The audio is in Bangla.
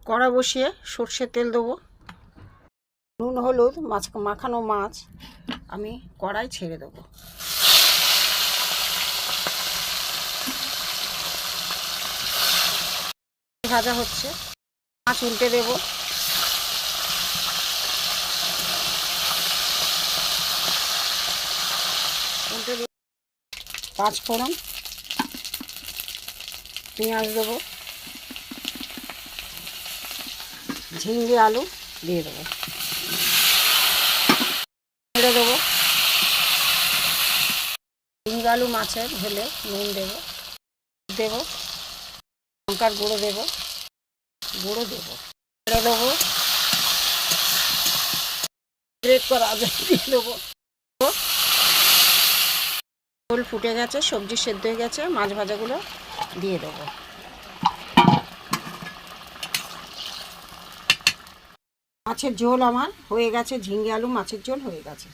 কড়া বসিয়ে সর্ষের তেল দেবো। নুন হলুদ মাখানো মাছ আমি কড়াই ছেড়ে দেবো। ভাজা হচ্ছে, মাছ উল্টে দেবো। উল্টে দেবো, পাঁচফোড়ন, পেঁয়াজ দেবো, ঝিঙে আলু দিয়ে দেবো, ছেড়ে দেবো। ঝিঙে আলু মাছের ঢেলে নুন দেবো, লঙ্কার গুঁড়ো দেবো, ছেড়ে দেবো, গ্রেট করা দিয়ে দেবো। ঝোল ফুটে গেছে, সবজি সেদ্ধ হয়ে গেছে, মাছ ভাজাগুলো দিয়ে দেবো। মাছের ঝোল আমার হয়ে গেছে, ঝিঙে আলু মাছের ঝোল হয়ে গেছে।